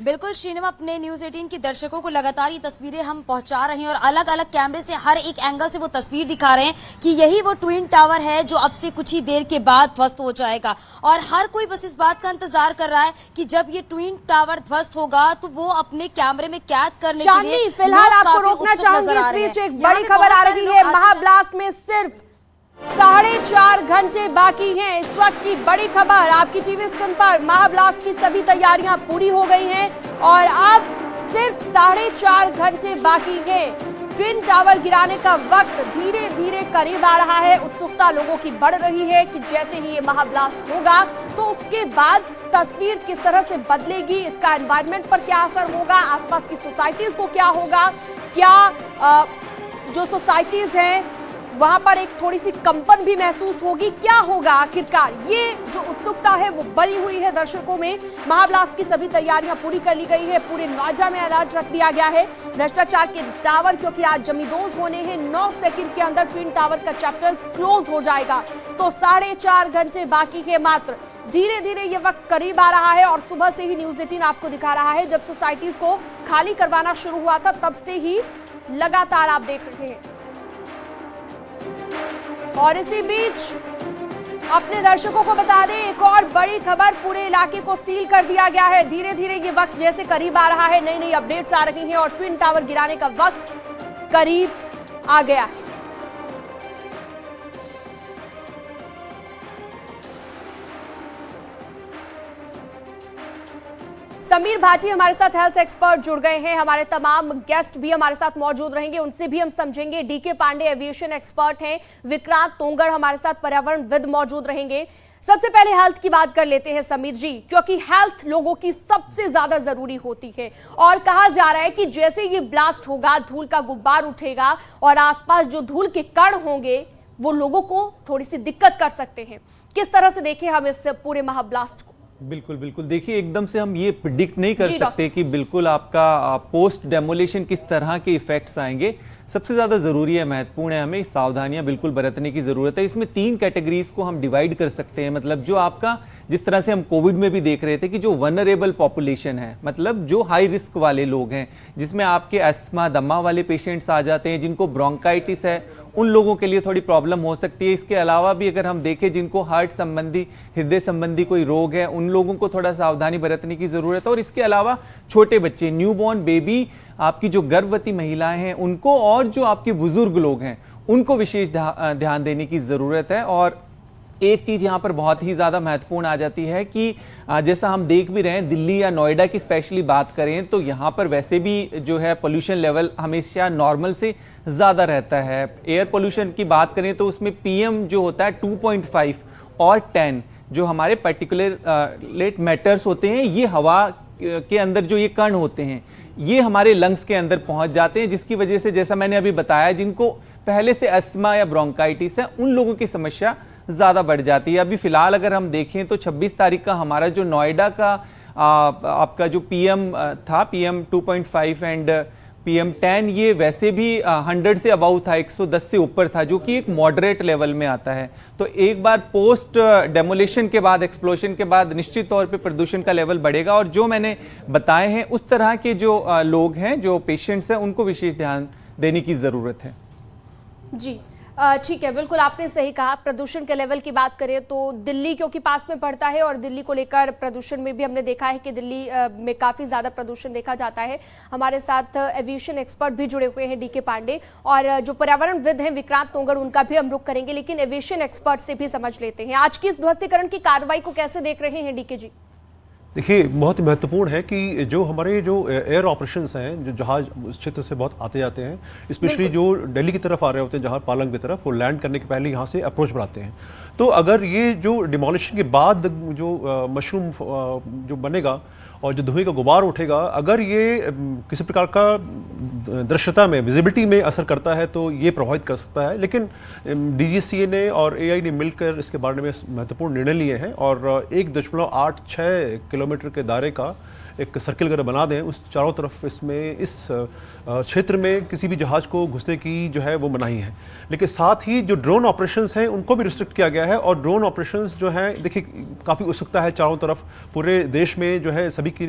बिल्कुल श्रीनम, अपने न्यूज 18 के दर्शकों को लगातार ये तस्वीरें हम पहुंचा रहे हैं और अलग अलग कैमरे से हर एक एंगल से वो तस्वीर दिखा रहे हैं कि यही वो ट्विन टावर है जो अब से कुछ ही देर के बाद ध्वस्त हो जाएगा। और हर कोई बस इस बात का इंतजार कर रहा है कि जब ये ट्विन टावर ध्वस्त होगा तो वो अपने कैमरे में कैद करने के लिए। फिलहाल आपको रोकना चाहूंगी, इस बीच एक बड़ी खबर आ रही है। महाब्लास्ट में सिर्फ 4.5 घंटे बाकी हैं। इस वक्त की बड़ी खबर आपकी टीवी स्क्रीन पर। महाब्लास्ट की सभी तैयारियां पूरी हो गई हैं और अब सिर्फ 4.5 घंटे बाकी हैं। ट्विन टावर गिराने का वक्त धीरे धीरे करीब आ रहा है। उत्सुकता लोगों की बढ़ रही है कि जैसे ही ये महाब्लास्ट होगा तो उसके बाद तस्वीर किस तरह से बदलेगी, इसका एनवायरनमेंट पर क्या असर होगा, आसपास की सोसाइटीज को क्या होगा, क्या जो सोसाइटीज हैं वहां पर एक थोड़ी सी कंपन भी महसूस होगी, क्या होगा आखिरकार। ये जो उत्सुकता है वो बढ़ी हुई है दर्शकों में। महाब्लास्ट की सभी तैयारियां पूरी कर ली गई है। पूरे नोएडा में अलर्ट रख दिया गया है। भ्रष्टाचार के टावर क्योंकि आज जमींदोज होने हैं। 9 सेकंड के अंदर ट्विन टावर का चैप्टर क्लोज हो जाएगा। तो 4.5 घंटे बाकी है मात्र। धीरे धीरे ये वक्त करीब आ रहा है और सुबह से ही न्यूज 18 आपको दिखा रहा है, जब सोसाइटीज को खाली करवाना शुरू हुआ था तब से ही लगातार आप देख रहे हैं। और इसी बीच अपने दर्शकों को बता दें एक और बड़ी खबर, पूरे इलाके को सील कर दिया गया है। धीरे धीरे ये वक्त जैसे करीब आ रहा है, नई नई अपडेट्स आ रही हैं और ट्विन टावर गिराने का वक्त करीब आ गया है। समीर भाटी हमारे साथ हेल्थ एक्सपर्ट जुड़ गए हैं। हमारे तमाम गेस्ट भी हमारे साथ मौजूद रहेंगे, उनसे भी हम समझेंगे। डीके पांडे एविएशन एक्सपर्ट हैं। विक्रांत तोंगड़ हमारे साथ पर्यावरणविद मौजूद रहेंगे। सबसे पहले हेल्थ की बात कर लेते हैं समीर जी, क्योंकि हेल्थ लोगों की सबसे ज्यादा जरूरी होती है और कहा जा रहा है कि जैसे ये ब्लास्ट होगा धूल का गुब्बार उठेगा और आसपास जो धूल के कण होंगे वो लोगों को थोड़ी सी दिक्कत कर सकते हैं। किस तरह से देखें हम इस पूरे महाब्लास्ट को? बिल्कुल बिल्कुल, देखिए एकदम से हम ये प्रिडिक्ट नहीं कर सकते कि बिल्कुल आपका पोस्ट डेमोलेशन किस तरह के इफेक्ट्स आएंगे। सबसे ज्यादा जरूरी है, महत्वपूर्ण है, हमें सावधानियां बिल्कुल बरतने की जरूरत है। इसमें 3 कैटेगरीज को हम डिवाइड कर सकते हैं। मतलब जो आपका, जिस तरह से हम कोविड में भी देख रहे थे कि जो वनरेबल पॉपुलेशन है, मतलब जो हाई रिस्क वाले लोग हैं, जिसमें आपके अस्थमा दमा वाले पेशेंट्स आ जाते हैं, जिनको ब्रोंकाइटिस है, उन लोगों के लिए थोड़ी प्रॉब्लम हो सकती है। इसके अलावा भी अगर हम देखें जिनको हार्ट संबंधी, हृदय संबंधी कोई रोग है, उन लोगों को थोड़ा सावधानी बरतने की जरूरत है। और इसके अलावा छोटे बच्चे, न्यूबॉर्न बेबी, आपकी जो गर्भवती महिलाएं हैं उनको, और जो आपके बुजुर्ग लोग हैं उनको विशेष ध्यान देने की जरूरत है। और एक चीज यहां पर बहुत ही ज्यादा महत्वपूर्ण आ जाती है कि जैसा हम देख भी रहे हैं, दिल्ली या नोएडा की स्पेशली बात करें तो यहां पर वैसे भी जो है पोल्यूशन लेवल हमेशा नॉर्मल से ज्यादा रहता है। एयर पोल्यूशन की बात करें तो उसमें पीएम जो होता है 2.5 और 10 जो हमारे पार्टिकुलेट मैटर्स होते हैं, ये हवा के अंदर जो ये कण होते हैं ये हमारे लंग्स के अंदर पहुंच जाते हैं, जिसकी वजह से जैसा मैंने अभी बताया, जिनको पहले से अस्थमा या ब्रोंकाइटिस है उन लोगों की समस्या ज्यादा बढ़ जाती है। अभी फिलहाल अगर हम देखें तो 26 तारीख का हमारा जो नोएडा का आपका जो पीएम था, पीएम 2.5 एंड पीएम 10, ये वैसे भी 100 से अबाउ था, 110 से ऊपर था, जो कि एक मॉडरेट लेवल में आता है। तो एक बार पोस्ट डेमोलेशन के बाद, एक्सप्लोजन के बाद निश्चित तौर पे प्रदूषण का लेवल बढ़ेगा। और जो मैंने बताए हैं उस तरह के जो लोग हैं, जो पेशेंट्स हैं, उनको विशेष ध्यान देने की जरूरत है। जी ठीक है, बिल्कुल आपने सही कहा। प्रदूषण के लेवल की बात करें तो दिल्ली क्योंकि पास में पड़ता है और दिल्ली को लेकर प्रदूषण में भी हमने देखा है कि दिल्ली में काफ़ी ज़्यादा प्रदूषण देखा जाता है। हमारे साथ एविएशन एक्सपर्ट भी जुड़े हुए हैं डीके पांडे, और जो पर्यावरणविद हैं विक्रांत तोंगड़, उनका भी हम रुख करेंगे, लेकिन एविएशन एक्सपर्ट से भी समझ लेते हैं आज की इस ध्वस्तीकरण की कार्रवाई को कैसे देख रहे हैं डीके जी? देखिए, बहुत ही महत्वपूर्ण है कि जो हमारे जो एयर ऑपरेशंस हैं, जो जहाज उस क्षेत्र से बहुत आते जाते हैं, स्पेशली जो दिल्ली की तरफ आ रहे होते हैं जहाज पालंग की तरफ, वो लैंड करने के पहले यहाँ से अप्रोच बढ़ाते हैं। तो अगर ये जो डिमोलिशन के बाद जो मशरूम जो बनेगा और जो धुएं का गुबार उठेगा, अगर ये किसी प्रकार का दृश्यता में, विजिबिलिटी में असर करता है तो ये प्रभावित कर सकता है। लेकिन डीजीसीए ने और एआई ने मिलकर इसके बारे में महत्वपूर्ण निर्णय लिए हैं और 1.86 किलोमीटर के दायरे का एक सर्किल अगर बना दें उस चारों तरफ, इसमें इस क्षेत्र में किसी भी जहाज को घुसने की जो है वो मनाही है। लेकिन साथ ही जो ड्रोन ऑपरेशंस हैं उनको भी रिस्ट्रिक्ट किया गया है। और ड्रोन ऑपरेशंस जो हैं, देखिए काफ़ी उत्सुकता है चारों तरफ, पूरे देश में जो है सभी की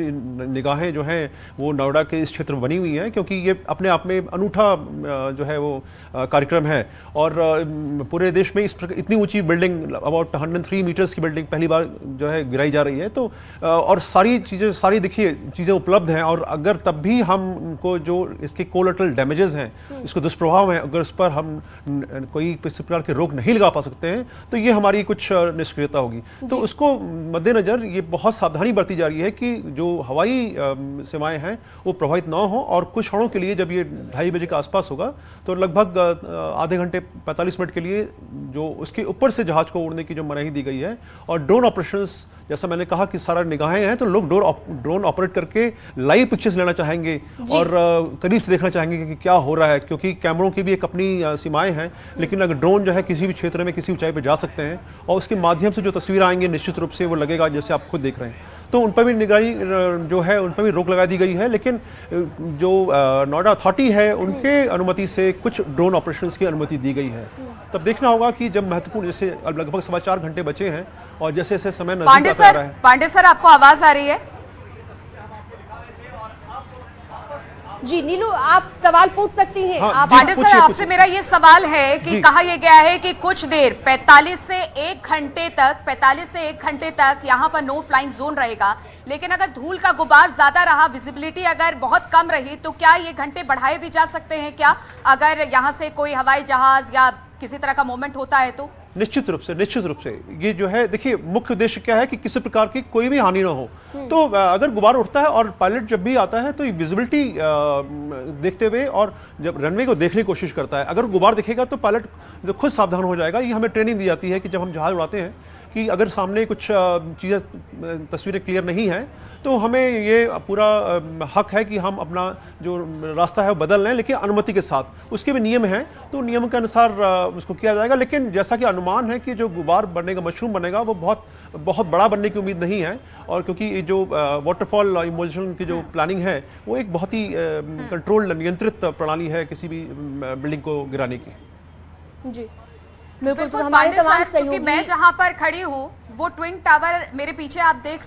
निगाहें जो हैं वो नोएडा के इस क्षेत्र में बनी हुई हैं, क्योंकि ये अपने आप में अनूठा जो है वो कार्यक्रम है। और पूरे देश में इतनी ऊंची बिल्डिंग, अबाउट 103 मीटर्स की बिल्डिंग पहली बार जो है गिराई जा रही है। तो और सारी देखिए चीज़ें उपलब्ध हैं, और अगर तब भी हमको जो इसके कोलेटरल डैमेजेस हैं, इसको दुष्प्रभाव हैं, अगर उस पर हम कोई किसी प्रकार के रोक नहीं लगा पा सकते हैं तो ये हमारी कुछ निष्क्रियता होगी। तो उसको मद्देनजर ये बहुत सावधानी बरती जा रही है कि जो हवाई सेवाएं हैं वो प्रभावित ना हो। और कुछ क्षणों के लिए जब ये 2:30 बजे के आसपास होगा तो लगभग आधे घंटे 45 मिनट के लिए जो उसके ऊपर से जहाज को उड़ने की जो मनाही दी गई है। और ड्रोन ऑपरेशंस, जैसा मैंने कहा कि सारा निगाहें हैं, तो लोग ड्रोन ऑपरेट करके लाइव पिक्चर्स लेना चाहेंगे और करीब से देखना चाहेंगे कि क्या हो रहा है, क्योंकि कैमरों की भी एक अपनी सीमाएं हैं। लेकिन अगर ड्रोन जो है किसी भी क्षेत्र में किसी ऊंचाई पर जा सकते हैं और उसके माध्यम से जो तस्वीर आएंगे निश्चित रूप से वो लगेगा जैसे आप खुद देख रहे हैं। तो उन पर भी निगरानी जो है उन पर भी रोक लगा दी गई है। लेकिन जो नोएडा अथॉरिटी है उनके अनुमति से कुछ ड्रोन ऑपरेशंस की अनुमति दी गई है। तब देखना होगा कि जब महत्वपूर्ण, जैसे अब लगभग 4.25 घंटे बचे हैं और जैसे जैसे समय नजदीक आता रहा है। पांडे सर, आपको आवाज आ रही है? जी नीलू, आप सवाल पूछ सकती हैं। हाँ, आप पांडे सर, आपसे मेरा ये सवाल है कि कहा यह गया है कि कुछ देर 45 से 1 घंटे तक यहाँ पर नो फ्लाइंग जोन रहेगा। लेकिन अगर धूल का गुबार ज्यादा रहा, विजिबिलिटी अगर बहुत कम रही, तो क्या ये घंटे बढ़ाए भी जा सकते हैं क्या, अगर यहाँ से कोई हवाई जहाज या किसी तरह का मूवमेंट होता है तो? निश्चित रूप से ये जो है, देखिए मुख्य उद्देश्य क्या है कि किसी प्रकार की कोई भी हानि ना हो। तो अगर गुबार उठता है और पायलट जब भी आता है तो विजिबिलिटी देखते हुए और जब रनवे को देखने की कोशिश करता है, अगर गुबार दिखेगा तो पायलट खुद सावधान हो जाएगा। ये हमें ट्रेनिंग दी जाती है कि जब हम जहाज उड़ाते हैं कि अगर सामने कुछ चीज़ें तस्वीरें क्लियर नहीं है तो हमें ये पूरा हक है कि हम अपना जो रास्ता है वो बदल लें, लेकिन अनुमति के साथ। उसके भी नियम हैं, तो नियम के अनुसार उसको किया जाएगा। लेकिन जैसा कि अनुमान है कि जो गुबार बनेगा, मशरूम बनेगा, वो बहुत बड़ा बनने की उम्मीद नहीं है। और क्योंकि जो वाटरफॉल इमल्शन की जो प्लानिंग है वो एक बहुत ही कंट्रोल्ड, नियंत्रित प्रणाली है किसी भी बिल्डिंग को गिराने की। जी बिल्कुल। तो हमारे तमाम सहयोगी, मैं जहां पर खड़ी हूं वो ट्विन टावर मेरे पीछे आप देख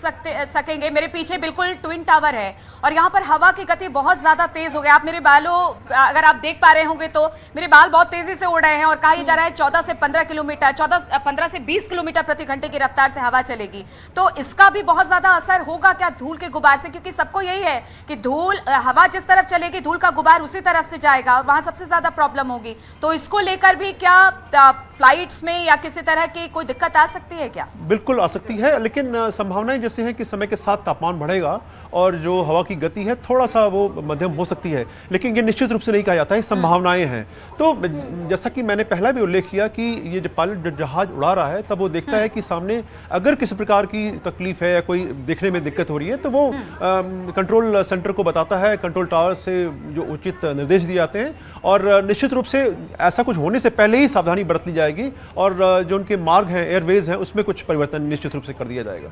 सकेंगे, मेरे पीछे बिल्कुल ट्विन टावर है और यहाँ पर हवा की गति बहुत ज्यादा तेज हो गई। आप मेरे बालों, अगर आप देख पा रहे होंगे तो मेरे बाल बहुत तेजी से उड़ रहे हैं और कहा जा रहा है 14 से 15 किलोमीटर, 15 से 20 किलोमीटर प्रति घंटे की रफ्तार से हवा चलेगी। तो इसका भी बहुत ज्यादा असर होगा क्या धूल के गुबार से? क्योंकि सबको यही है कि हवा जिस तरफ चलेगी धूल का गुबार उसी तरफ से जाएगा और वहां सबसे ज्यादा प्रॉब्लम होगी। तो इसको लेकर भी क्या फ्लाइट्स में या किसी तरह की कोई दिक्कत आ सकती है क्या? बिल्कुल आ सकती है, लेकिन संभावनाएं जैसे हैं कि समय के साथ तापमान बढ़ेगा और जो हवा की गति है थोड़ा सा वो मध्यम हो सकती है, लेकिन ये निश्चित रूप से नहीं कहा जाता है, संभावनाएं हैं। तो जैसा कि मैंने पहला भी उल्लेख किया कि ये जो पायलट जहाज उड़ा रहा है तब वो देखता है कि सामने अगर किसी प्रकार की तकलीफ है या कोई देखने में दिक्कत हो रही है तो वो कंट्रोल सेंटर को बताता है, कंट्रोल टावर से जो उचित निर्देश दिए जाते हैं और निश्चित रूप से ऐसा कुछ होने से पहले ही सावधानी बरत ली जाएगी और जो उनके मार्ग हैं, एयरवेज हैं, उसमें कुछ परिवर्तन निश्चित रूप से कर दिया जाएगा।